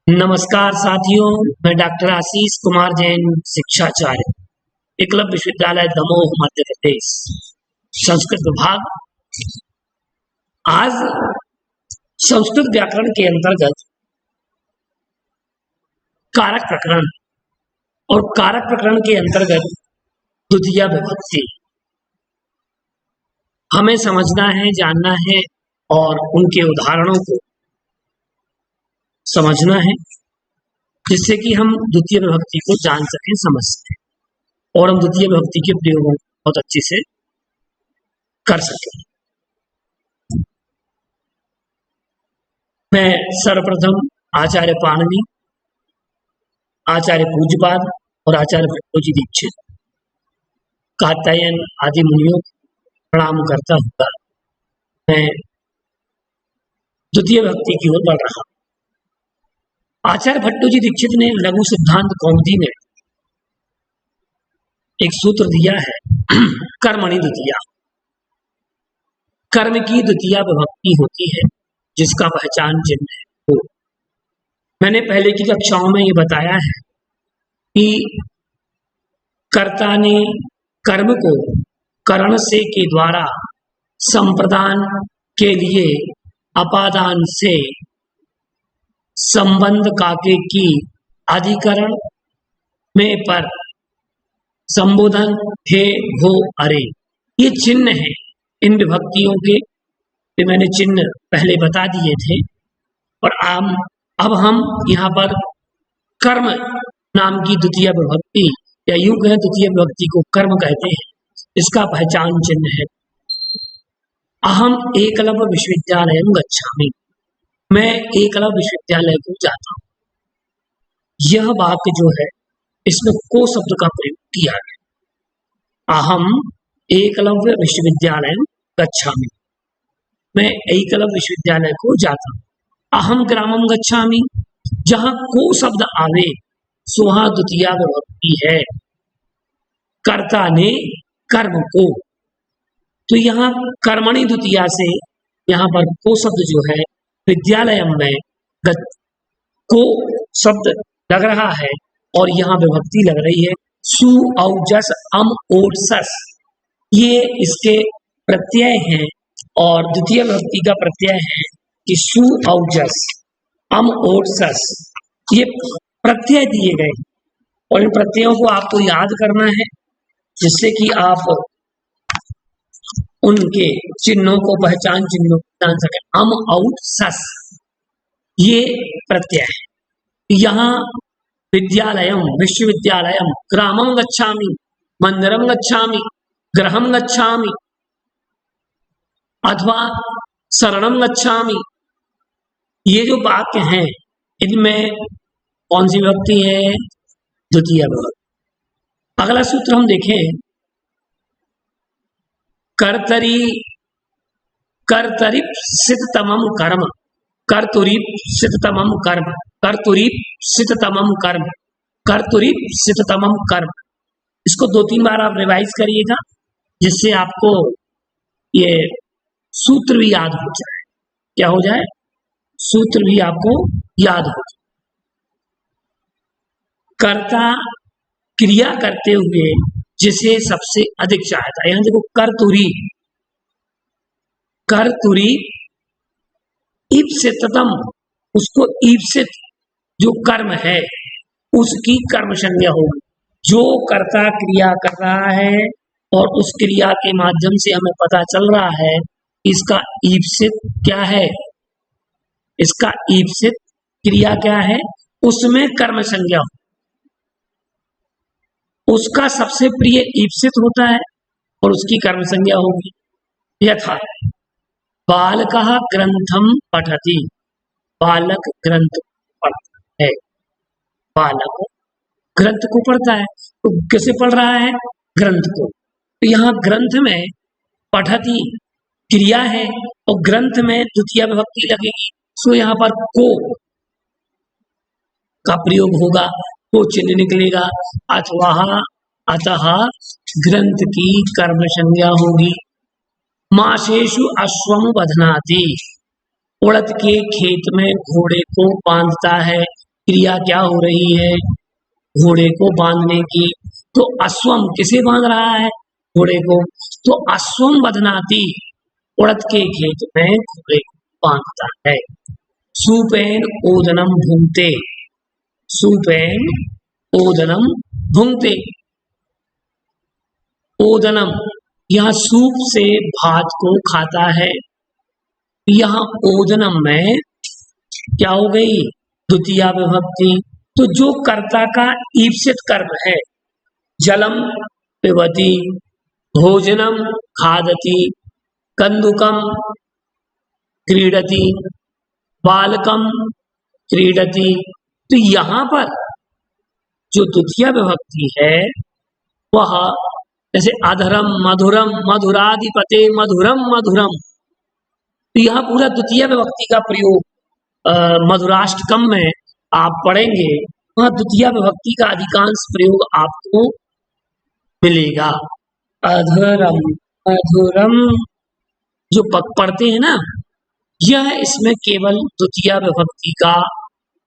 नमस्कार साथियों, मैं डॉक्टर आशीष कुमार जैन, शिक्षाचार्य, एकलव्य विश्वविद्यालय दमोह, मध्य प्रदेश, संस्कृत विभाग। आज संस्कृत व्याकरण के अंतर्गत कारक प्रकरण और कारक प्रकरण के अंतर्गत द्वितीय विभक्ति हमें समझना है, जानना है और उनके उदाहरणों को समझना है, जिससे कि हम द्वितीय विभक्ति को जान सकें, समझ सकें और हम द्वितीय विभक्ति के प्रयोगों को बहुत अच्छे से कर सकें। मैं सर्वप्रथम आचार्य पाणिनि, आचार्य पूज्यपाद और आचार्य भट्टोजी दीक्षित, कात्यायन आदि मुनियों को प्रणाम करता हुआ मैं द्वितीय विभक्ति की ओर बढ़ रहा हूं। आचार्य भट्टोजी दीक्षित ने लघु सिद्धांत कौमुदी में एक सूत्र दिया है, कर्मणि द्वितीया। कर्म की द्वितीय विभक्ति होती है जिसका पहचान चिन्ह हो। मैंने पहले की कक्षाओं में ये बताया है कि कर्ता ने कर्म को करण से के द्वारा संप्रदान के लिए अपादान से संबंध काके की अधिकरण में पर संबोधन हे हो अरे, ये चिन्ह है इन विभक्तियों के। तो मैंने चिन्ह पहले बता दिए थे और अब हम यहाँ पर कर्म नाम की द्वितीय विभक्ति या यूं कहें द्वितीय विभक्ति को कर्म कहते हैं, इसका पहचान चिन्ह है अहम एकलव्य विश्वविद्यालय गच्छामि। मैं एकलव्य विश्वविद्यालय को जाता हूँ। यह वाक्य जो है इसमें को शब्द का प्रयोग किया गया। अहम एकलव्य विश्वविद्यालय गच्छामि, मैं एकलव्य विश्वविद्यालय को जाता हूँ। अहम ग्रामम गच्छामि, जहां को शब्द आवे सुहा द्वितीय विभक्ति है, कर्ता ने कर्म को। तो यहाँ कर्मणि द्वितीया से यहाँ पर को शब्द जो है विद्यालय में को शब्द लग रहा है और यहाँ विभक्ति लग रही है सु औ जस अम ओट सस, ये इसके प्रत्यय हैं और द्वितीय विभक्ति का प्रत्यय है कि सु औ जस अम ओट सस, ये प्रत्यय दिए गए और इन प्रत्ययों को आपको याद करना है जिससे कि आप उनके चिन्हों को पहचान चिन्हों को जान सके। अम औट सस ये प्रत्यय है। यहाँ विद्यालयम विश्वविद्यालयम, ग्रामम गच्छामि, मंदिरम गच्छामि, गृहम गच्छामि अथवा शरणम गच्छामि, ये जो वाक्य हैं इनमें कौन सी विभक्ति है? द्वितीय विभक्ति। अगला सूत्र हम देखें, कर्तरी कर्तरीप्सिततमं कर्म, कर्तुरीप्सिततमं कर्म, कर्तुरीप्सिततमं कर्म, कर्तुरीप्सिततमं कर्म। इसको 2-3 बार आप रिवाइज करिएगा जिससे आपको ये सूत्र भी याद हो जाए। क्या हो जाए? सूत्र भी आपको याद हो जाए। कर्ता क्रिया करते हुए जिसे सबसे अधिक चाहता है। यहां देखो कर्तुरी ईप्सिततम, उसको ईप्सित जो कर्म है उसकी कर्म संज्ञा होगी। जो कर्ता क्रिया कर रहा है और उस क्रिया के माध्यम से हमें पता चल रहा है इसका ईप्सित क्या है, इसका ईप्सित क्रिया क्या है, उसमें कर्म संज्ञा हो। उसका सबसे प्रिय ईप्सित होता है और उसकी कर्म संज्ञा होगी। यथा बालकः ग्रंथम पठति, बालक ग्रंथ पढ़ता है, बालक ग्रंथ को पढ़ता है। तो किसे पढ़ रहा है? ग्रंथ को। तो यहाँ ग्रंथ में पठति क्रिया है और ग्रंथ में द्वितीय विभक्ति लगेगी, सो यहाँ पर को का प्रयोग होगा, को चिन्ह निकलेगा। अथवा अतः ग्रंथ की कर्म संज्ञा होगी। मासेषु अश्वम बध्नाति, उड़द के खेत में घोड़े को बांधता है, क्रिया क्या हो रही है? घोड़े को बांधने की। तो अश्वम किसे बांध रहा है? घोड़े को। तो अश्वम बदनाती, उड़द के खेत में घोड़े को बांधता है। सुपेन ओदनम भूंगते, सुपेन ओदनम भूंगते। ओदनम यहाँ सूप से भात को खाता है। यहाँ ओदनम में क्या हो गई? द्वितीया विभक्ति। तो जो कर्ता का ईप्सित कर्म है, जलम पिबती, भोजनम खादति, कंदुकम क्रीडति, बालकम क्रीडति। तो यहाँ पर जो द्वितीय विभक्ति है वह जैसे अधरम मधुरम, मधुराधिपते मधुरम मधुरम। तो यहाँ पूरा द्वितीय विभक्ति का प्रयोग मधुराष्टकम में आप पढ़ेंगे, वहाँ द्वितीय विभक्ति का अधिकांश प्रयोग आपको मिलेगा। अधरम मधुरम जो पढ़ते हैं ना, यह इसमें केवल द्वितीय विभक्ति का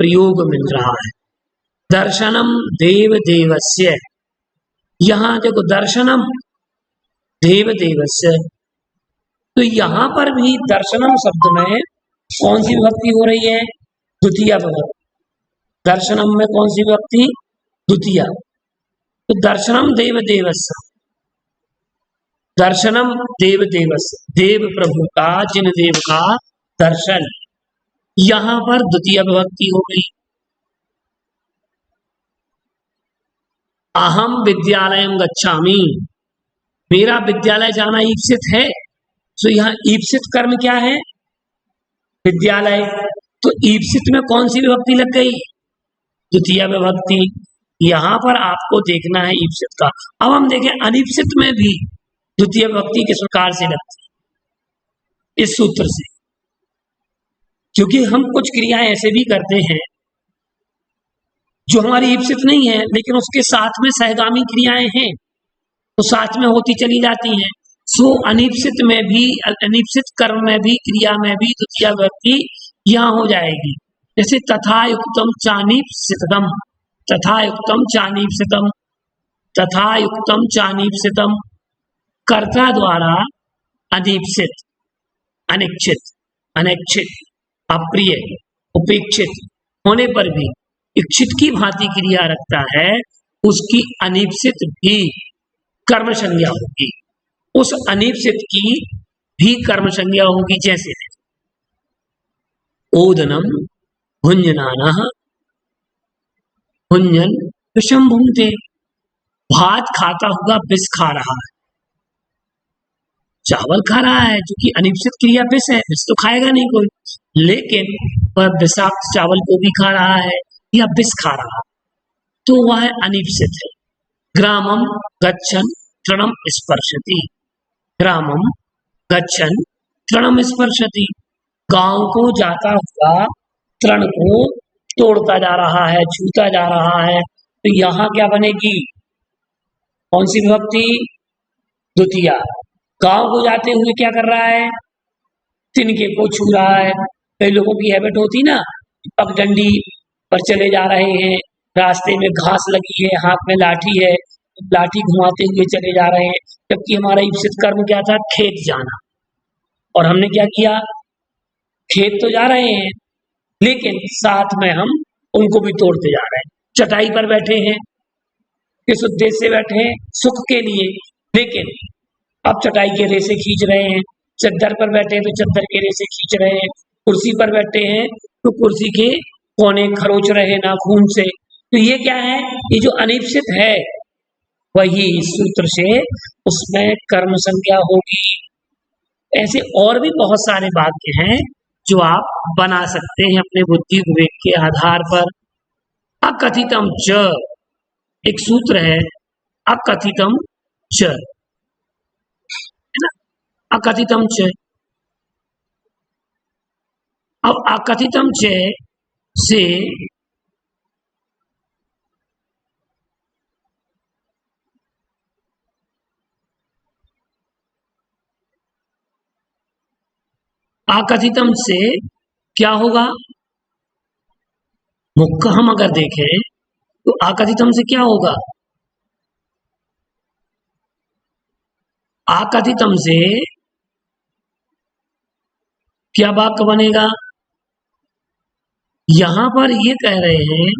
प्रयोग मिल रहा है। दर्शनम देव देवस्य, यहाँ देखो दर्शनम देव देवस्य, तो यहाँ पर भी दर्शनम शब्द में कौन सी विभक्ति हो रही है? द्वितीय विभक्ति। दर्शनम में कौन सी विभक्ति? द्वितीय। तो दर्शनम देव देवस्य, दर्शनम देव देवस्य, देव प्रभु का, जिन देव का दर्शन, यहाँ पर द्वितीय विभक्ति हो गई। अहम विद्यालयम गच्छामि, मेरा विद्यालय जाना ईप्सित है। तो यहाँ ईप्सित कर्म क्या है? विद्यालय। तो ईप्सित में कौन सी विभक्ति लग गई? द्वितीय विभक्ति। यहाँ पर आपको देखना है ईप्सित का। अब हम देखें अनीप्सित में भी द्वितीय विभक्ति किस प्रकार से लगती है, इस सूत्र से। क्योंकि हम कुछ क्रियाएं ऐसे भी करते हैं जो हमारी ईप्सित नहीं है, लेकिन उसके साथ में सहगामी क्रियाएं हैं, तो साथ में होती चली जाती हैं। सो अनीप्सित में भी, अनीप्सित कर्म में भी, क्रिया में भी द्वितीय विभक्ति यहाँ हो जाएगी। जैसे तथा युक्तम चानीप्सितम, तथा युक्तम चानीप्सितम, तथा युक्तम चानीप्सितम। कर्ता द्वारा अनीप्सित, अनिच्छित, अनैच्छिक, अप्रिय, उपेक्षित होने पर भी इच्छित की भांति क्रिया रखता है, उसकी अनीप्सित भी कर्म संज्ञा होगी। उस अनीप्सित की भी कर्म संज्ञा होगी। जैसे ओदनम भुंजनानः, भुंजन विषम भुंगते, भात खाता हुआ विष खा रहा है, चावल खा रहा है, जो कि अनिश्चित क्रिया विष है, विष तो खाएगा नहीं कोई, लेकिन वह विषाक्त चावल को भी खा रहा है या विष खा रहा है, तो वह अनिश्चित है। ग्रामम गच्छन तृणम स्पर्शति, ग्रामम गच्छन तृणम स्पर्शति, गांव को जाता हुआ तृण को तोड़ता जा रहा है, छूता जा रहा है। तो यहाँ क्या बनेगी? कौन सी विभक्ति? द्वितीया। गांव को जाते हुए क्या कर रहा है? तिनके को छू रहा है। कई लोगों की हैबिट होती ना, पगडंडी पर चले जा रहे हैं, रास्ते में घास लगी है, हाथ में लाठी है, लाठी घुमाते हुए चले जा रहे हैं, जबकि हमारा ईप्सित कर्म क्या था? खेत जाना। और हमने क्या किया? खेत तो जा रहे हैं, लेकिन साथ में हम उनको भी तोड़ते जा रहे हैं। चटाई पर बैठे हैं, किस उद्देश्य से बैठे हैं? सुख के लिए, लेकिन अब चटाई के रेसे खींच रहे हैं। चद्दर पर बैठे हैं तो चद्दर के रेसे खींच रहे हैं। कुर्सी पर बैठे हैं तो कुर्सी के कोने खरोच रहे नाखून से। तो ये क्या है? ये जो अनिश्चित है वही सूत्र से उसमें कर्म संज्ञा होगी। ऐसे और भी बहुत सारे वाक्य हैं जो आप बना सकते हैं अपने बुद्धि विवेक के आधार पर। अकथितम च एक सूत्र है, अकथितम च, है ना? अकथितम च। अब अकथितम च से अकथितम से क्या होगा? मुख का हम अगर देखें तो आकथितम से क्या होगा? आकथितम से क्या वाक्य बनेगा? यहां पर ये कह रहे हैं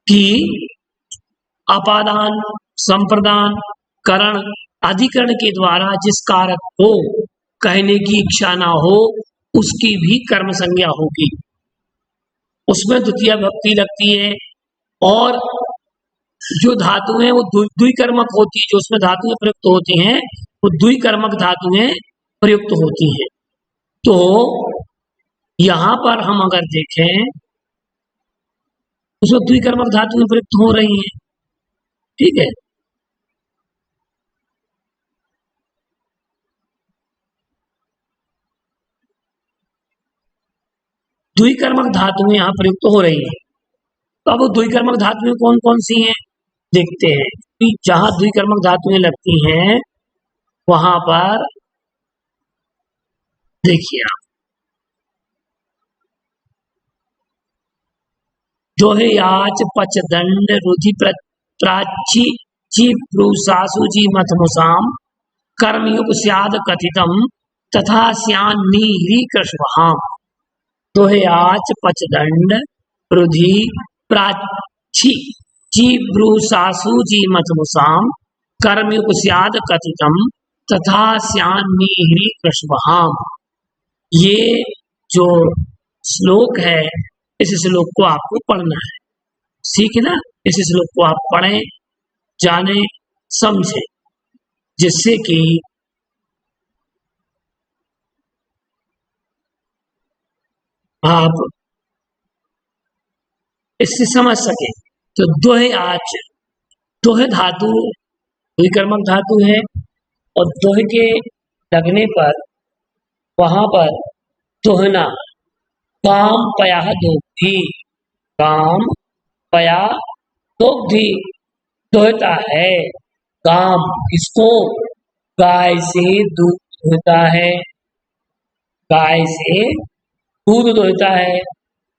कि अपादान, संप्रदान, करण, अधिकरण के द्वारा जिस कारक को कहने की इच्छा ना हो उसकी भी कर्म संज्ञा होगी, उसमें द्वितीय विभक्ति लगती है। और जो धातु है वो द्विकर्मक होती है, जो उसमें धातुएं प्रयुक्त होती हैं वो द्विकर्मक धातुएं प्रयुक्त होती हैं। तो यहां पर हम अगर देखें उसमें द्विकर्मक धातुएं प्रयुक्त हो रही हैं, ठीक है। द्विकर्मक धातुएं यहाँ प्रयुक्त हो रही हैं। तो अब द्विकर्मक धातुएं कौन कौन सी हैं देखते हैं कि जहां द्विकर्मक धातुएं लगती हैं वहां पर देखिए आप, जो है याच पच दंड रुधि प्राची ची प्रुसासु जी मथमुसाम कर्मयुग स्याद कथितम तथा स्यान्नी कृष्वहाम। तो है याच पच दंड रुधि प्राची ची प्रुसासु जी मथमुसाम कर्मयुग स्याद कथितम तथा स्यान्नी कृष्वहाम। ये जो श्लोक है इस श्लोक को आपको पढ़ना है, सीखना। इस श्लोक को आप पढ़ें, जाने, समझें, जिससे कि आप इससे समझ सके। तो दोहे आच, दोहे धातु द्विकर्मक धातु है और दोहे के लगने पर वहां पर दोहना काम पया दोग्धी, काम पया दोग्धी दोहता है। काम किसको? गाय से दूध दोहता है, गाय से दूध दोहता है।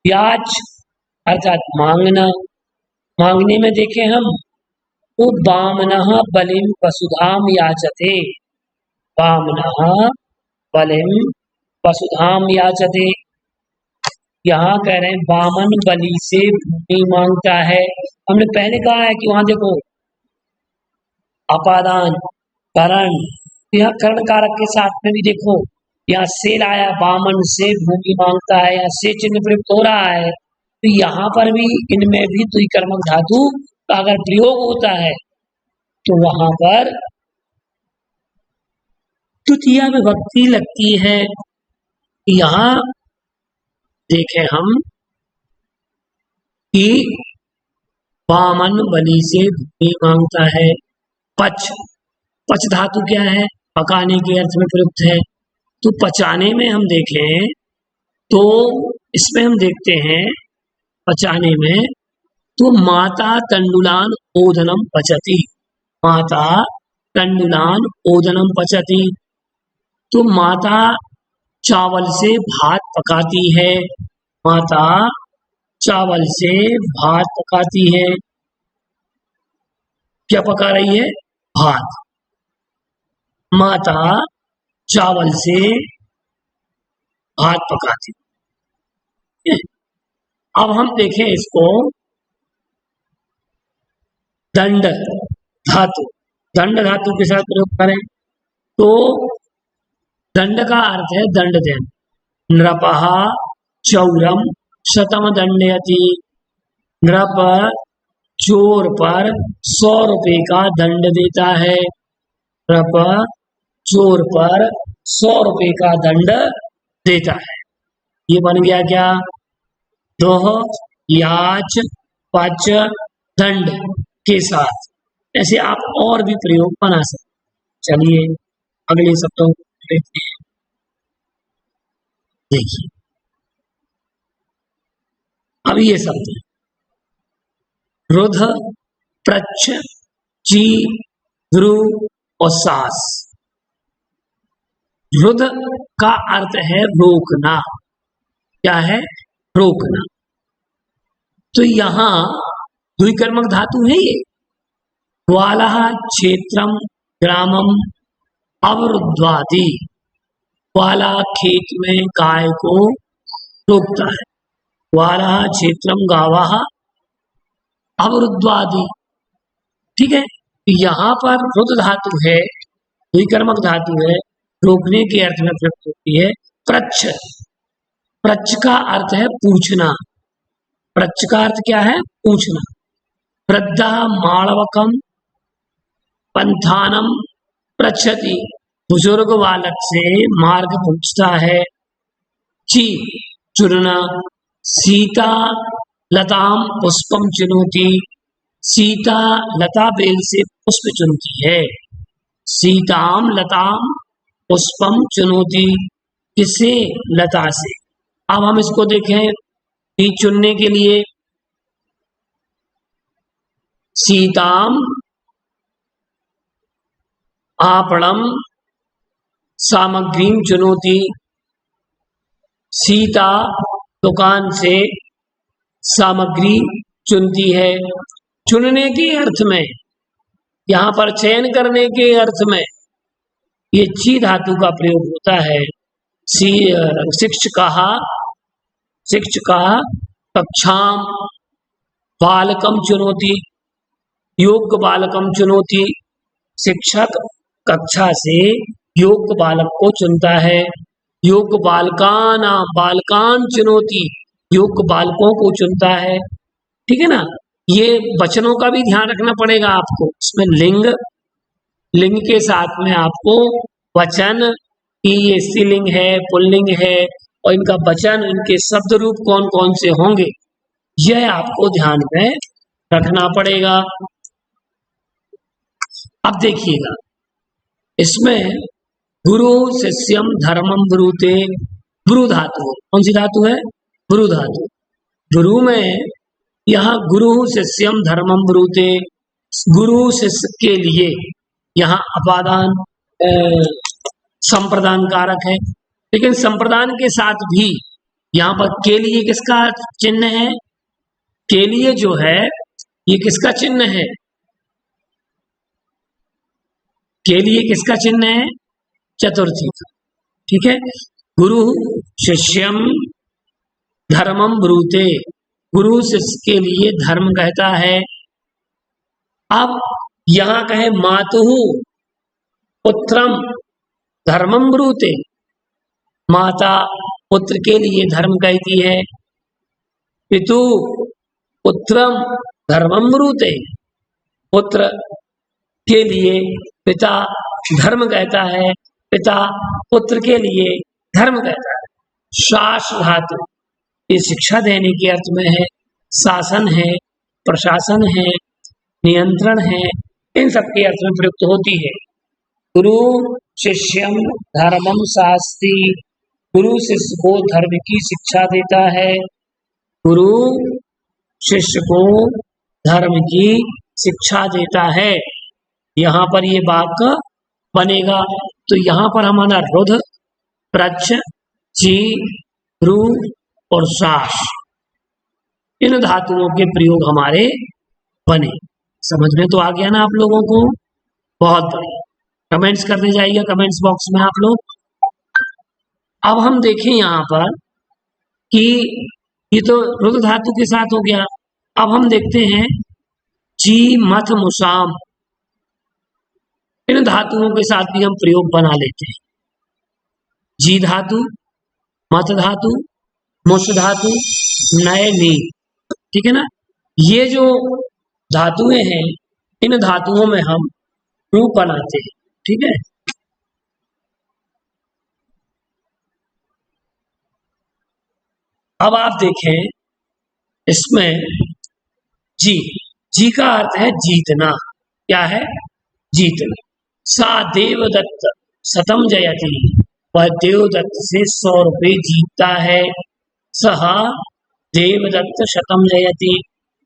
याच अर्थात मांगना, मांगने में देखें हम तो बामनः बलिम वसुधाम याचते, बामनः बलिम वसुधाम याचते। यहाँ कह रहे हैं बामन बलि से भूमि मांगता है। हमने पहले कहा है कि वहां देखो अपादान, करण, यह कर्ण कारक के साथ में भी देखो यहाँ से लाया, बामन से भूमि मांगता है, यहाँ से चिन्ह प्रयुक्त हो रहा है। तो यहाँ पर भी इनमें भी द्विकर्मक धातु का अगर प्रयोग होता है तो वहां पर तृतीय विभक्ति लगती है। यहाँ देखें हम कि बामन बलि से भूमि मांगता है। पच, पच धातु क्या है? पकाने के अर्थ में प्रयुक्त है। तो पचाने में हम देखें तो इसमें हम देखते हैं पचाने में तो माता तंडुलान ओदनम पचती, माता तंडुलान ओदनम पचती। तो माता चावल से भात पकाती है, माता चावल से भात पकाती है। क्या पका रही है? भात। माता चावल से भात पकाती है। अब हम देखें इसको दंड धातु, दंड धातु के साथ प्रयोग करें तो दंड का अर्थ है दंड देना। नृपः चौरम शतम दंडयति, नृप चोर पर 100 रुपए का दंड देता है। नृप चोर पर 100 रुपए का दंड देता है। ये बन गया क्या? दोह याच पच दंड के साथ ऐसे आप और भी प्रयोग बना सकते। चलिए अगले शब्दों को देखते हैं। देखिए अब ये शब्द रुध, प्रच्छ, ची, ध्रु और सास। रुद का अर्थ है रोकना। क्या है? रोकना। तो यहां द्विकर्मक धातु है ये। वालः क्षेत्रम ग्रामम अवरुद्ध्वादि। वाला खेत में गाय को रोकता है। वालः क्षेत्रम गावः अवरुद्ध्वादि। ठीक है, यहाँ पर रुद धातु है, द्विकर्मक धातु है, रोकने के अर्थ में प्रयुक्त होती है। प्रच्छ, प्रच्छ का अर्थ है पूछना। प्रच्छ का अर्थ क्या है? पूछना। वृद्धा मालवकम पंथानम पृच्छति। बुजुर्ग बालक से मार्ग पूछता है। ची, चुनना। सीता लताम पुष्पम चुनोती। सीता लता बेल से पुष्प चुनती है। सीताम लताम पुष्पम चुनोती। किससे? लता से। अब हम इसको देखें कि चुनने के लिए सीताम आपणम सामग्री चुनौती। सीता दुकान से सामग्री चुनती है। चुनने के अर्थ में, यहाँ पर चयन करने के अर्थ में ये ची धातु का प्रयोग होता है। शिक्षक कक्षाम बालकम चुनौती। योग्य बालकम चुनौती। शिक्षक कक्षा से योग्य बालक को चुनता है। योग्य बालकान चुनौती। योग्य बालकों को चुनता है। ठीक है ना। ये वचनों का भी ध्यान रखना पड़ेगा आपको। इसमें लिंग के साथ में आपको वचन कि ये स्त्रीलिंग है, पुल्लिंग है, और इनका वचन, इनके शब्द रूप कौन कौन से होंगे, यह आपको ध्यान में रखना पड़ेगा। अब देखिएगा, इसमें गुरु शिष्यम धर्मम ब्रूते। ब्रू धातु, कौन सी धातु है? ब्रू धातु। गुरु में यहाँ गुरु शिष्यम धर्मम ब्रूते, गुरु शिष्य के लिए यहाँ अपादान संप्रदान कारक है। लेकिन संप्रदान के साथ भी यहाँ पर के लिए किसका चिन्ह है? के लिए जो है ये किसका चिन्ह है? के लिए किसका चिन्ह है? चतुर्थी का। ठीक है। गुरु शिष्यम धर्मम ब्रूते, गुरु शिष्य के लिए धर्म कहता है। अब यहां कहे मातुहु पुत्रम धर्मम ब्रूते, माता पुत्र के लिए धर्म कहती है। पितु पुत्रम धर्मम ब्रूते, पुत्र के लिए पिता धर्म कहता है, पिता पुत्र के लिए धर्म कहता है। शास धातु ये शिक्षा देने के अर्थ में है। शासन है, प्रशासन है, नियंत्रण है, इन सब के अर्थ में प्रयुक्त होती है। गुरु शिष्यम धर्मम शास्ति, गुरु शिष्य को धर्म की शिक्षा देता है। गुरु शिष्य को धर्म की शिक्षा देता है। यहाँ पर ये वाक्य बनेगा। तो यहाँ पर हमारा रुध, प्रच्छ, ची, रु और शास, इन धातुओं के प्रयोग हमारे बने। समझ में तो आ गया ना आप लोगों को? बहुत बढ़िया। कमेंट्स करने जाइए कमेंट्स बॉक्स में आप लोग। अब हम देखें यहाँ पर कि ये तो रुद्र धातु के साथ हो गया। अब हम देखते हैं जी, मथ, मुसाम, इन धातुओं के साथ भी हम प्रयोग बना लेते हैं। जी धातु, मथ धातु, मुस धातु, नय, नी। ठीक है ना। ये जो धातुएं हैं, इन धातुओं में हम रूप बनाते हैं। ठीक है। अब आप देखें इसमें जी, जी का अर्थ है जीतना। क्या है? जीतना। सा देवदत्त शतम जयति, वह देवदत्त से 100 रुपये जीतता है। सह देवदत्त शतम जयति,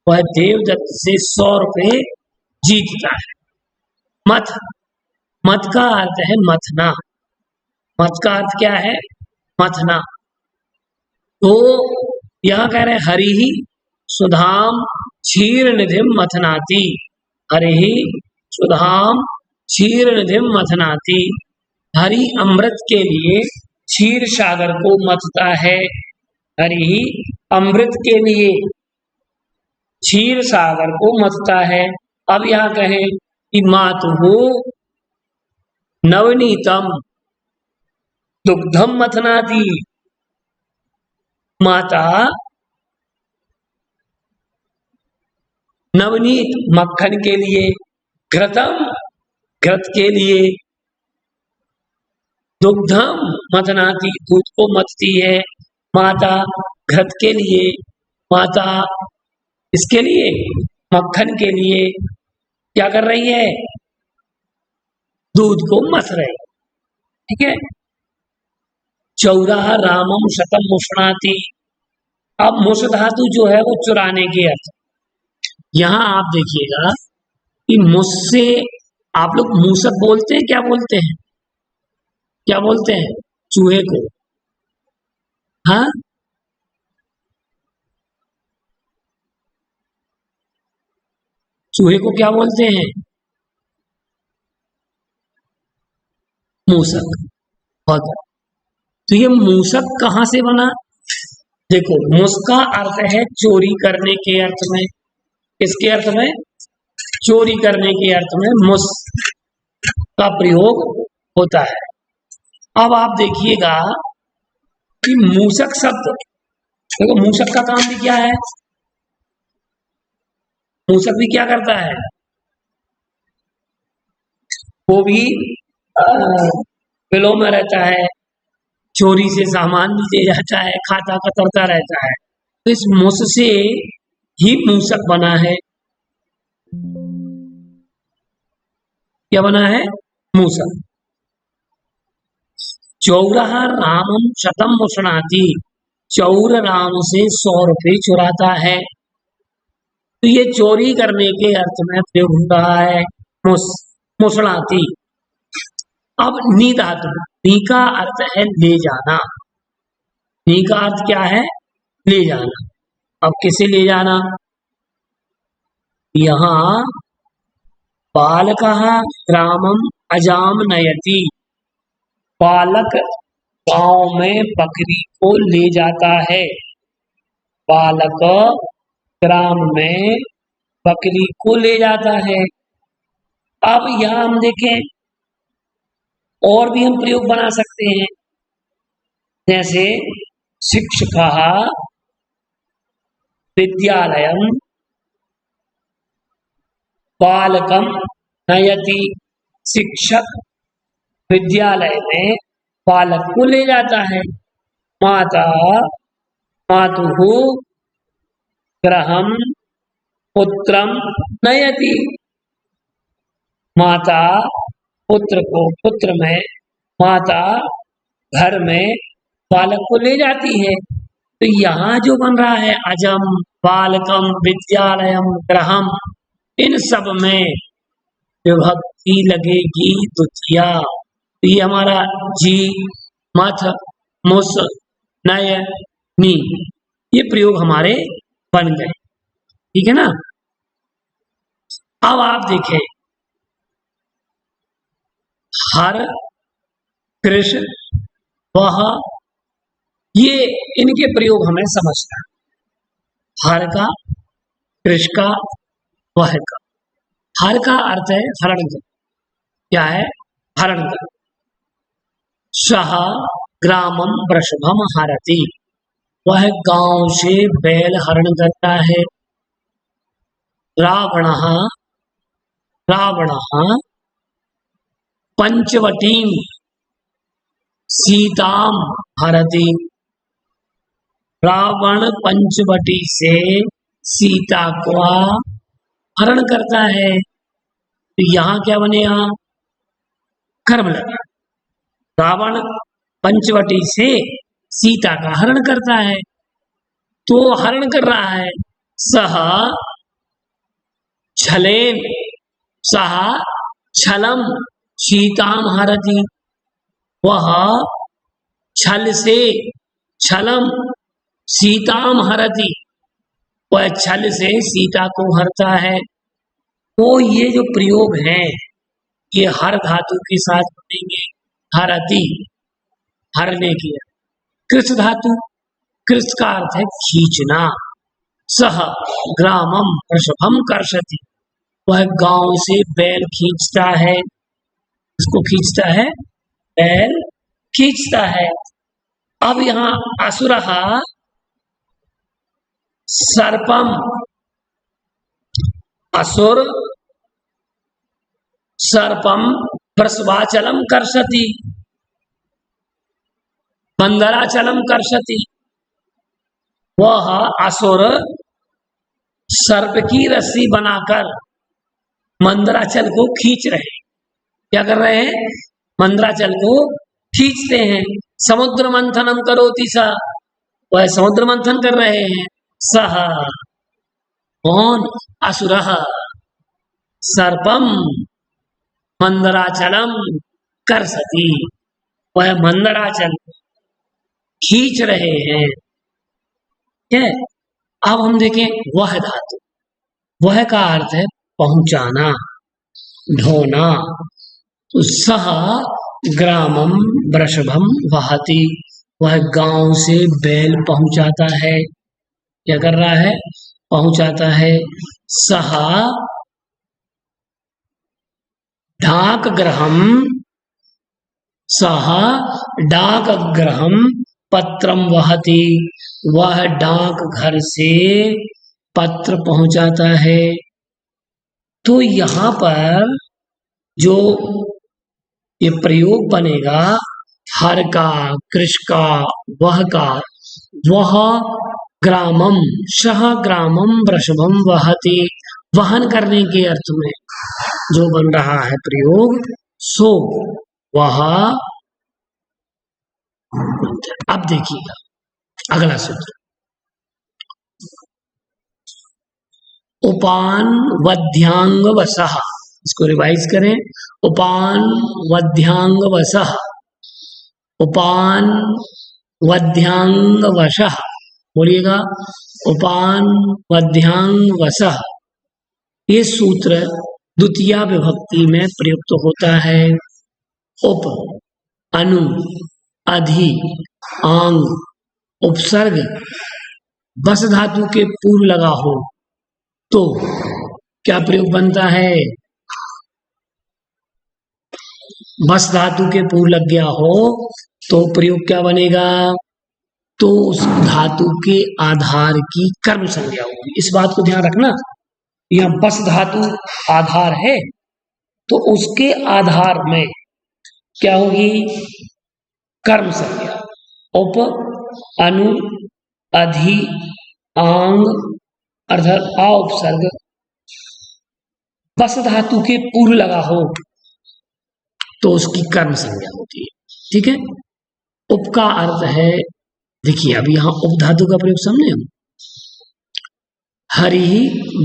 वह देवदत्त से 100 रुपये जीतता है। मथ, मथ का अर्थ है मथना। मथ का अर्थ क्या है? मथना। तो यह कह रहे हरि ही सुधाम क्षीर निधिम मथनाति, हरि ही सुधाम क्षीर निधिम मथनाति। हरि अमृत के लिए क्षीर सागर को मथता है। हरि ही अमृत के लिए क्षीर सागर को मथता है। अब यहां कहें कि मातुहु नवनीतम दुग्धम मथनाति, माता नवनीत मक्खन के लिए, घृतम घृत के लिए, दुग्धम मथनाति दूध को मथती है। माता घृत के लिए, माता इसके लिए मक्खन के लिए क्या कर रही है? दूध को मथ रही। ठीक है। चौराह रामम शतम मुष्णाति। अब मुष धातु जो है वो चुराने के अर्थ। यहां आप देखिएगा कि मुझसे आप लोग मूसक बोलते हैं, क्या बोलते हैं? क्या बोलते हैं? चूहे को। हाँ, चूहे को क्या बोलते हैं? मूसक। बहुत। तो ये मूसक कहां से बना? देखो, मुस का अर्थ है चोरी करने के अर्थ में। किसके अर्थ में? चोरी करने के अर्थ में मुस का प्रयोग होता है। अब आप देखिएगा कि मूसक शब्द, देखो मूसक का काम भी क्या है? मूसक भी क्या करता है? वो भी बिलों में रहता है, चोरी से सामान भी ले जाता है, खाता कतरता रहता है। तो इस मुस से ही मूसक बना है। क्या बना है? मूसक। चौराह रामम शतम मुष्णाति, चौर राम से 100 रुपये चुराता है। तो ये चोरी करने के अर्थ में प्रयोग हो रहा है मुष्णाति। अब नी धातु, नी का अर्थ है ले जाना। नी का अर्थ क्या है? ले जाना। अब किसे ले जाना? यहां बालकः ग्रामम अजाम नयति, बालक गांव में बकरी को ले जाता है। बालक ग्राम में बकरी को ले जाता है। अब यहां हम देखें और भी हम प्रयोग बना सकते हैं, जैसे शिक्षकः विद्यालयम बालकम नयति, शिक्षक विद्यालय में बालक को ले जाता है। माता मातुहु गृहम पुत्रम नयति, माता पुत्र को, पुत्र में माता घर में बालक को ले जाती है। तो यहाँ जो बन रहा है अजम, बालकम, विद्यालयम, गृहम, इन सब में विभक्ति लगेगी द्वितीया। तो ये हमारा जी, मथ, मुस, नय, नी, ये प्रयोग हमारे बन गए। ठीक है ना। अब आप देखें हर, कृष्ण, वह, ये इनके प्रयोग हमें समझना है। हर का, कृष्ण का, वह का। हर का अर्थ है हरण कर। क्या है? हरण कर। सह ग्रामम वृषभम हरति, वह गांव से बैल हरण करता है। रावणः रावणः पंचवटीम सीताम हरति, रावण पंचवटी से सीता को हरण करता है। तो यहाँ क्या बनेगा? कर्म लगा। रावण पंचवटी से सीता का हरण करता है, तो हरण कर रहा है। सह छलेन, सह छलम सीताम हरति, वह छल से, छलम सीताम हरति, वह छल से सीता को हरता है। तो ये जो प्रयोग है ये हर धातु के साथ बनेंगे। हरति, हरने की। कृष धातु, कृष का अर्थ है खींचना। सह ग्रामम वृषभम कर्षति, वह गांव से बैल खींचता है। उसको खींचता है, बैल खींचता है। अब यहाँ असुरः सर्पम, असुर सर्पम वृषभाचलम कर्षति, मंदराचलम कर्षति। वह असुर सर्प की रस्सी बनाकर मंदराचल को खींच रहे हैं। क्या कर रहे हैं? मंदराचल को खींचते हैं। समुद्र मंथनम करोति सा, वह समुद्र मंथन कर रहे हैं। सह, कौन? असुरः सर्पम मंदराचलम कर्षति, वह मंदराचल खींच रहे हैं। है। अब हम देखें वह धातु, वह का अर्थ है पहुंचाना, ढोना। तो सह ग्रामम वृषभम वहति, वह गांव से बैल पहुंचाता है। क्या कर रहा है? पहुंचाता है। सह डाक ग्रहम, सह डाक ग्रहम पत्रम वहति, वह डाक घर से पत्र पहुंचाता है। तो यहाँ पर जो ये प्रयोग बनेगा हर का, कृष का, वह का, वह ग्रामम, सह ग्रामम वृषभम वहति, वहन करने के अर्थ में जो बन रहा है प्रयोग, सो वह। अब देखिएगा अगला सूत्र, उपान वध्यांग वसः, इसको रिवाइज करें। उपान वध्यांग वसः, उपान वध्यांग वशः, बोलिएगा उपान वध्यांग वसः। ये सूत्र द्वितीया विभक्ति में प्रयुक्त होता है। उप, अनु, अधि, आंग, उपसर्ग बस धातु के पूर्व लगा हो तो क्या प्रयोग बनता है? बस धातु के पूर्व लग गया हो तो प्रयोग क्या बनेगा? तो उस धातु के आधार की कर्म संज्ञा होगी। इस बात को ध्यान रखना, यह बस धातु आधार है तो उसके आधार में क्या होगी? कर्म संज्ञा। उप, अनु, अधि, आंग अर्थात आ उपसर्ग बस धातु के पूर्व लगा हो तो उसकी कर्म संज्ञा होती है। ठीक है। उप का अर्थ है, देखिए अब यहां उप धातु का प्रयोग समझे हम। हरि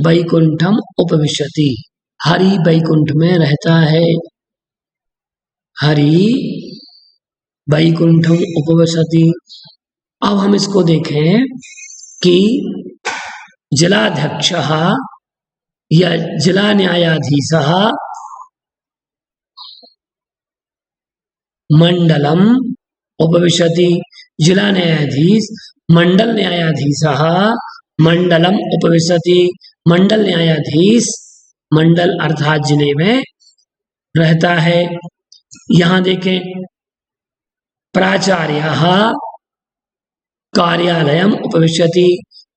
वैकुंठम उपविशति, हरि वैकुंठ में रहता है। हरि वैकुंठम उपविशति। अब हम इसको देखें कि जिलाध्यक्षः या जिला न्यायाधीशः मंडलम उपविशति, जिला न्यायाधीश मंडल न्यायाधीशः मंडलम उपविशति, मंडल न्यायाधीश मंडल अर्थात जिले में रहता है। यहां देखें प्राचार्यः कार्यालयम उपविशति,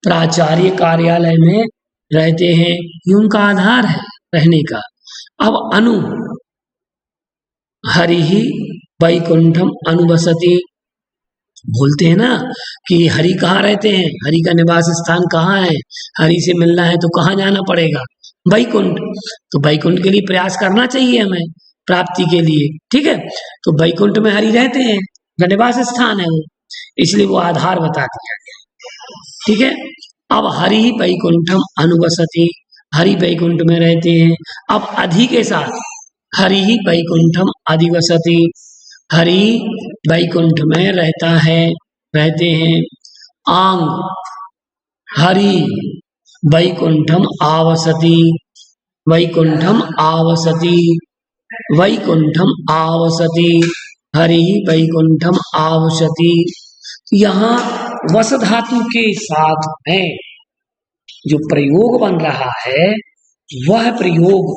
प्राचार्य कार्यालय में रहते हैं, ये उनका आधार है रहने का। अब अनु, हरि वैकुंठम अनुवसति, बोलते हैं ना कि हरि कहाँ रहते हैं, हरि का निवास स्थान कहाँ है, हरि से मिलना है तो कहाँ जाना पड़ेगा? वैकुंठ। तो वैकुंठ के लिए प्रयास करना चाहिए हमें प्राप्ति के लिए। ठीक है। तो वैकुंठ में हरि रहते हैं, निवास स्थान है वो, इसलिए वो आधार बता दिया गया। ठीक है। अब हरि वैकुंठम अनुवसति, हरि वैकुंठ में रहते हैं। अब अधि के साथ हरि वैकुंठम अधिवसति, हरि वैकुंठ में रहता है, रहते हैं। आंग हरि वैकुंठम आवसति, वैकुंठम आवसति, वैकुंठम आवसति, हरि वैकुंठम आवसति। यहाँ वस धातु के साथ में जो प्रयोग बन रहा है, वह प्रयोग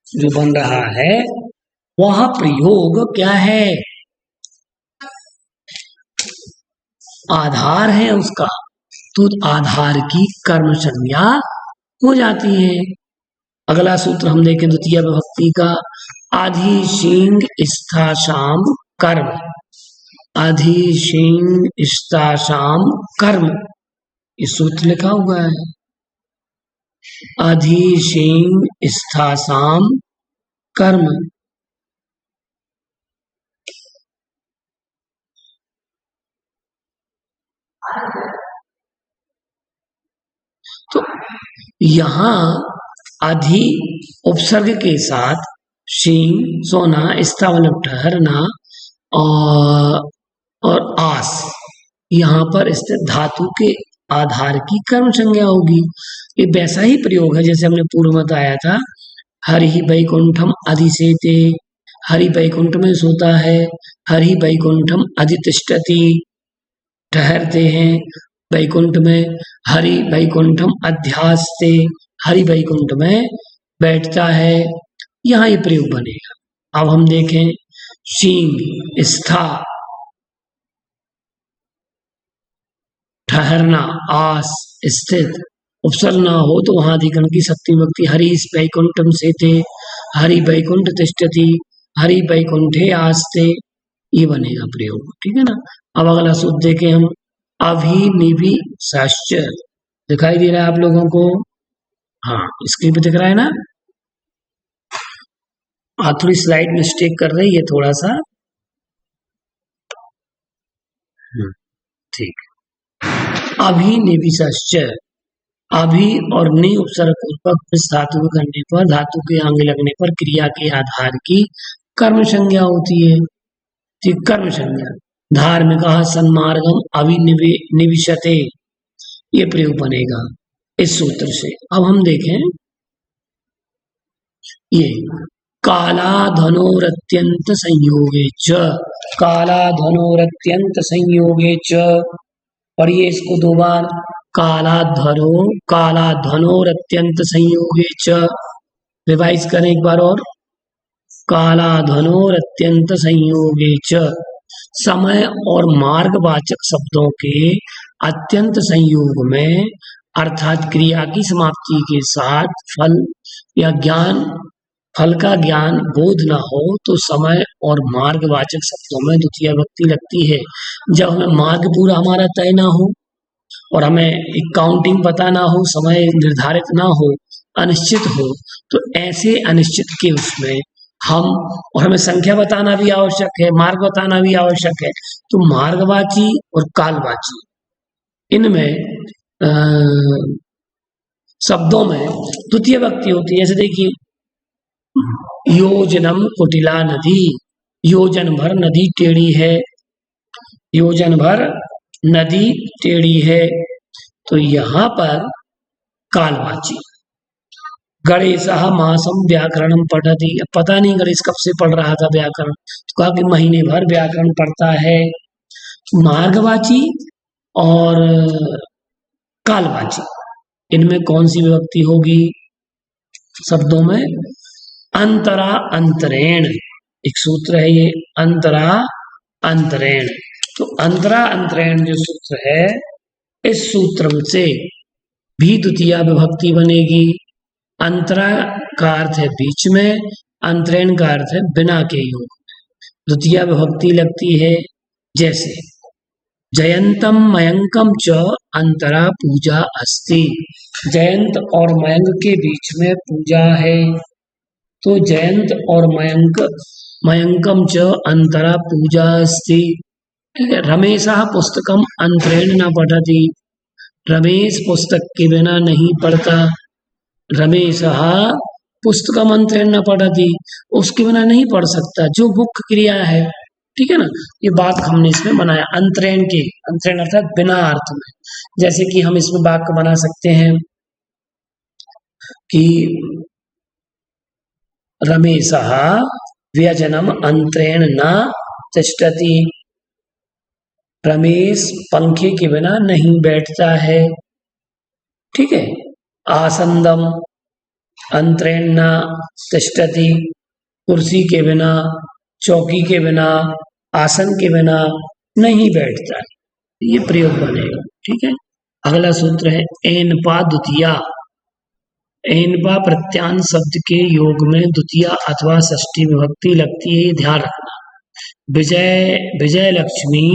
जो बन रहा है, वह प्रयोग क्या है? आधार है उसका, तो आधार की कर्म संज्ञा हो जाती है। अगला सूत्र हम देखें द्वितीय विभक्ति का, अधिशिंग स्थासाम कर्म, अधिशिंग स्थासाम कर्म, ये सूत्र लिखा हुआ है। अधिशिंग स्थासाम कर्म, तो यहां अधि उपसर्ग के साथ शींग सोना, स्था मतलब ठहरना, और आस यहाँ पर स्थित धातु के आधार की कर्म संज्ञा होगी। ये वैसा ही प्रयोग है जैसे हमने पूर्व में बताया था, हरि वैकुंठम अधिसेते, हरि वैकुंठ में सोता है, हरि वैकुंठम अधितिष्ठति, ठहरते हैं वैकुंठ में, हरि वैकुंठम अध्यास्ते, हरि वैकुंठ में बैठता है। यहाँ ये प्रयोग बनेगा। अब हम देखें शींग स्था, ठहरना, आस, स्थित, उपसर्ग ना हो तो वहां अधिकरण की सप्तमी विभक्ति, हरि वैकुंठम सेते, हरि वैकुंठ तिष्ठति, हरि वैकुंठे आस्ते, ये बनेगा प्रयोग। ठीक है ना। अब अगला सूत्र देखें हम, अभिनिविशश्च, दिखाई दे रहा है आप लोगों को? हाँ, स्क्रीन पे दिख रहा है ना? थोड़ी स्लाइड मिस्टेक कर रही है थोड़ा सा, ठीक। अभिनिविशश्च, अभि और नि उपसर्ग पूर्वक धातु करने पर, धातु के आगे लगने पर क्रिया के आधार की कर्म संज्ञा होती है। ठीक, कर्म संज्ञा। धार्मिक सन्मार्गम अभिनिविशते, ये प्रयोग बनेगा इस सूत्र से। अब हम देखें ये काला धनोरत्यंत संयोगे च, काला धनोरत्यंत संयोगे च, पढ़िए इसको दो बार, काला धनोरत्यंत संयोगे च, रिवाइज करें एक बार और, काला धनोरत्यंत संयोगे च, समय और मार्गवाचक शब्दों के अत्यंत संयोग में, अर्थात क्रिया की समाप्ति के साथ फल या ज्ञान, फल का ज्ञान बोध न हो तो समय और मार्गवाचक शब्दों में द्वितीय विभक्ति लगती है। जब हमें मार्ग पूरा हमारा तय ना हो और हमें एक काउंटिंग पता ना हो, समय निर्धारित ना हो, अनिश्चित हो, तो ऐसे अनिश्चित के उसमें हम, और हमें संख्या बताना भी आवश्यक है, मार्ग बताना भी आवश्यक है, तो मार्गवाची और कालवाची, इनमें शब्दों में द्वितीय विभक्ति होती है। जैसे देखिए, योजनम कुटिला नदी, योजन भर नदी टेढ़ी है, योजन भर नदी टेढ़ी है, तो यहाँ पर कालवाची। गणेश मासम व्याकरणम पठति, पता नहीं गणेश कब से पढ़ रहा था व्याकरण, तो कहा कि महीने भर व्याकरण पढ़ता है। मार्गवाची और कालवाची, इनमें कौन सी विभक्ति होगी? शब्दों में अंतरा अंतरेण, एक सूत्र है ये, अंतरा अंतरेण। तो अंतरा अंतरेण जो सूत्र है, इस सूत्र से भी द्वितीय विभक्ति बनेगी। अंतरा का अर्थ है बीच में, अंतरेण का अर्थ है बिना के योग, द्वितीय विभक्ति लगती है। जैसे जयंतम मयंकम च अंतरा पूजा अस्ति, जयंत और मयंक के बीच में पूजा है, तो जयंत और मयंकम च अंतरा पूजा अस्ति। रमेशः पुस्तकम अंतरेण न पठति, रमेश पुस्तक के बिना नहीं पढ़ता, रमेशः पुस्तकम अंतरेण न पठति, उसके बिना नहीं पढ़ सकता, जो मुख्य क्रिया है ठीक है ना। ये वाक्य हमने इसमें बनाया अंतरेण के, अंतरेण अर्थात बिना अर्थ में। जैसे कि हम इसमें वाक्य बना सकते हैं कि रमेशः व्यजनम अंतरेण न तिष्ठति, रमेश पंखे के बिना नहीं बैठता है। ठीक है। आसंदम अंतरेण न तिष्ठति, कुर्सी के बिना, चौकी के बिना, आसन के बिना नहीं बैठता है। ये प्रयोग बनेगा। ठीक है। अगला सूत्र है एनपा द्वितीया। एनपा प्रत्यान शब्द के योग में द्वितीया अथवा षष्ठी विभक्ति लगती है, ये ध्यान रखना। विजय विजय लक्ष्मी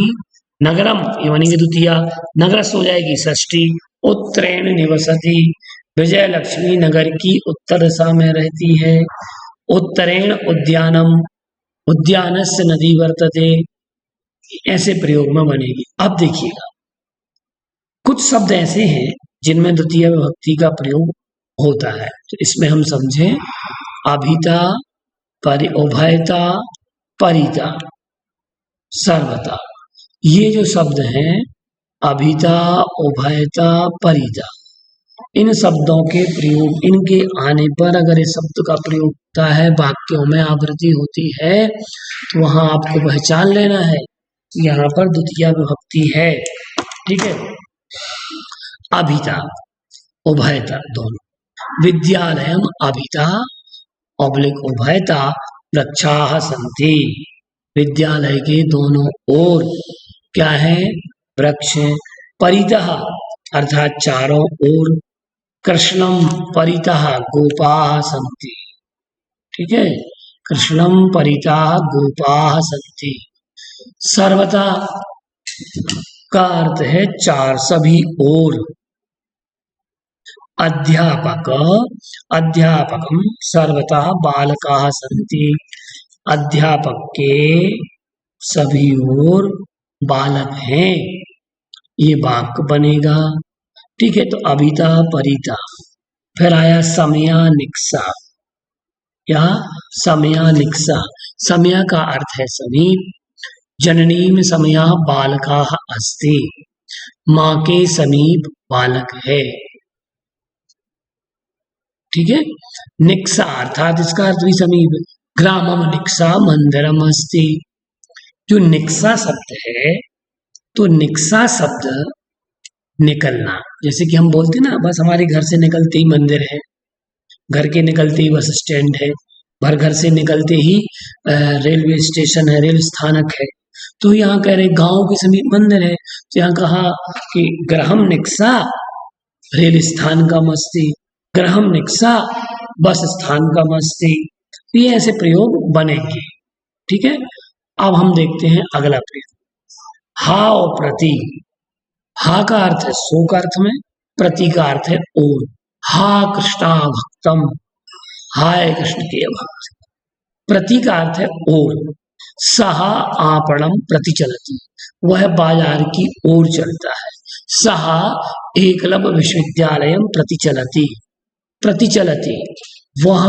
नगरम, ये बनेगी द्वितीया, नगरस हो जाएगी षष्ठी। उत्तरेण निवसति, विजय लक्ष्मी नगर की उत्तर दिशा में रहती है। उत्तरेण उद्यानम, उद्यानस्य नदी वर्तते, ऐसे प्रयोग में बनेगी। अब देखिएगा कुछ शब्द ऐसे हैं जिनमें द्वितीय विभक्ति का प्रयोग होता है, तो इसमें हम समझें अभिता, उभयता, परिता, सर्वता। ये जो शब्द हैं अभिता, उभयता, परिता, इन शब्दों के प्रयोग, इनके आने पर अगर इस शब्द का प्रयोग होता है, वाक्यों में आवृत्ति होती है, तो वहां आपको पहचान लेना है यहाँ पर द्वितीय विभक्ति है। ठीक है। अभिता उभयता दोनों, विद्यालयम अभिता ऑब्लिक उभयता वृक्षाः सन्ति, विद्यालय के दोनों ओर क्या है, वृक्ष हैं। परितः अर्थात चारों ओर, कृष्णम परितः गोपाः सन्ति। ठीक है। कृष्णम परितः गोपाः सन्ति। सर्वथा का अर्थ है चार, सभी ओर। अध्यापक अध्यापकम सर्वथा बालकाः सन्ति, अध्यापक के सभी ओर बालक हैं, ये वाक्य बनेगा। ठीक है। तो अभिता परिता, फिर आया समया निक्सा, या समया निक्सा। समया का अर्थ है समीप, जननी में समया बालकाः अस्ति, माँ के समीप बालक है। ठीक है। निक्सा अर्थात इसका अर्थ भी समीप, ग्रामम निक्सा मंदिरम अस्ति। जो निक्सा शब्द है, तो निक्सा शब्द निकलना, जैसे कि हम बोलते ना बस हमारे घर से निकलते ही मंदिर है, घर के निकलते ही बस स्टैंड है, घर से निकलते ही रेलवे स्टेशन है, रेल स्थानक है। तो यहाँ कह रहे गांव के समीप मंदिर है, तो यहाँ कहा कि ग्रहम निक्सा रेल स्थान का मस्ती, ग्रहम निक्सा बस स्थान का मस्ती। ये ऐसे प्रयोग बनेंगे। ठीक है। अब हम देखते हैं अगला प्रयोग, हा और प्रति। हा का अर्थ है सो का अर्थ में, प्रति का अर्थ है ओर। हा कृष्णा भक्तम, हाय कृष्ण के भक्त। प्रति का अर्थ है ओर। सहा आपणम प्रति चलती, वह बाजार की ओर चलता है। सहा एकलव्य विश्वविद्यालय प्रति चलती, प्रति चलती वह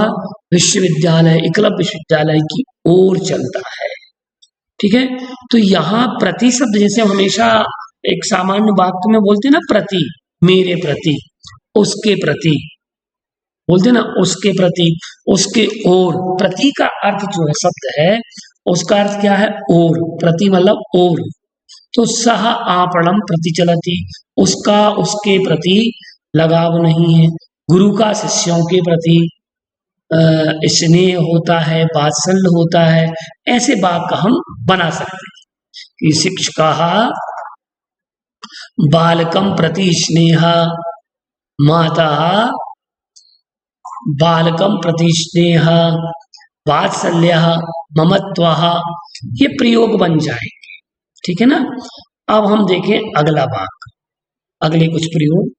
विश्वविद्यालय, एकलव्य विश्वविद्यालय की ओर चलता है। ठीक है। तो यहाँ प्रति शब्द जैसे हमेशा एक सामान्य वाक्य में बोलते ना, प्रति, मेरे प्रति, उसके प्रति बोलते ना, उसके प्रति, उसके ओर। प्रति का अर्थ जो है शब्द है उसका अर्थ क्या है, ओर। प्रति मतलब ओर। तो सह आपणम प्रति चलती, उसका उसके प्रति लगाव नहीं है। गुरु का शिष्यों के प्रति स्नेह होता है, वात्सल्य होता है। ऐसे वाक्य हम बना सकते हैं कि शिक्षका बालकम प्रति स्नेह, माता बालकम प्रति स्नेह, वात्सल्य, ममत्व, ये प्रयोग बन जाएंगे। ठीक है ना। अब हम देखें अगला वाक्य, अगले कुछ प्रयोग।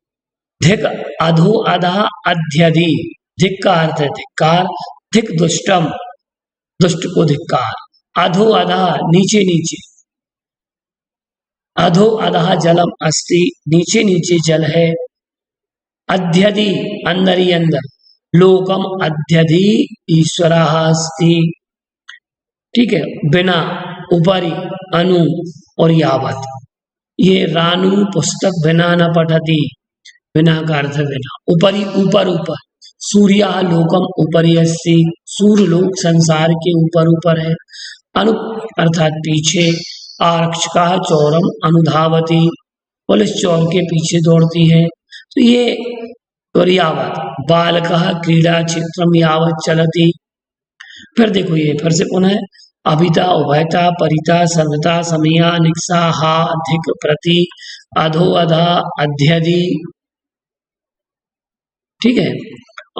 धिक अधो अधा अध्यधि, धिक का अर्थ है धिक्कार, धिक दुष्टम, दुष्ट को धिक्कार। अधो अधा नीचे नीचे, अधो अधा जलम अस्ति, नीचे नीचे जल है। अध्यधि अंदर ही अंदर, लोकम अध्यधि ईश्वरः अस्ति। ठीक है। बिना उपरि, अनु और यावत। ये रानु पुस्तक बिना न पठति, बिना का अर्थ बिना। उपरि ऊपर ऊपर, सूर्या लोकम उपरि अस्ति, सूर्य लोक संसार के ऊपर ऊपर है। अनु अर्थात पीछे, आरक्षका चौरम अनुधावती, पुलिस चौर के पीछे दौड़ती है। तो ये और यावत, बालकः क्रीड़ा क्षेत्रम यावत चलति। फिर देखो ये फिर से पुनः अभिता उभयता परिता सर्वता समया निक्सा हा अधिक प्रति अधो अधा अध्यधि, ठीक है।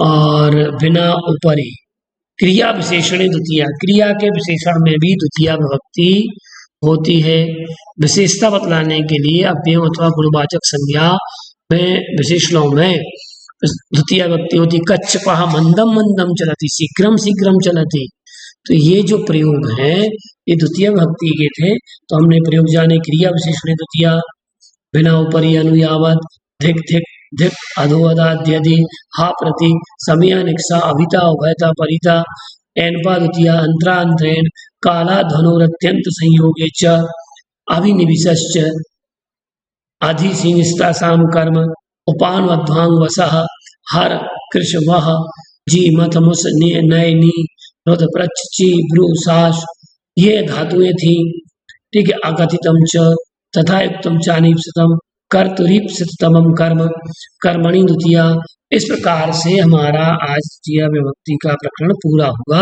और बिना उपरि, क्रिया विशेषण द्वितीया, क्रिया के विशेषण में भी द्वितीया विभक्ति होती है। विशेषता बतलाने के लिए अव्यय अथवा गुणवाचक संज्ञा में विशेषणों में द्वितीया विभक्ति होती। कच्छपः मंदम मंदम चलति, शीघ्रम शीघ्रम चलति। तो ये जो प्रयोग है ये द्वितीय विभक्ति के थे। तो हमने प्रयोग जाने क्रिया विशेषण द्वितीया, बिना उपरि अनु यावत, धिक धिक धिक अधो अदाद्यदि, हा प्रति, समया निक्सा अभिता उभयता परिता, एनपा द्वितीया अंतरांतरेण, काला धनुरत्यंत संयोगे च, अभिनिविशश्च, अधिसीनिस्ता साम कर्म, उपान वध्वांग वसः, हर कृष वह, जी मथ मुस नयनी, रुद प्रच ची ब्रू साश, ये धातुएं थी, ठीक है। अकथितम च, तथा युक्तम चानीप्सितम, कर्तुरीप्सितमम कर्म, कर्मणि द्वितीया। इस प्रकार से हमारा आज द्वितीय विभक्ति का प्रकरण पूरा हुआ।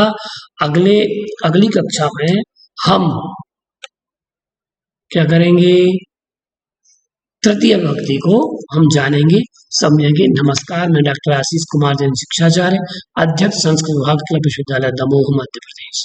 अगली कक्षा में हम क्या करेंगे, तृतीय विभक्ति को हम जानेंगे, समझेंगे। नमस्कार, मैं डॉक्टर आशीष कुमार जैन, शिक्षाचार्य, अध्यक्ष संस्कृत विभाग, क्लब विश्वविद्यालय दमोह, मध्य प्रदेश।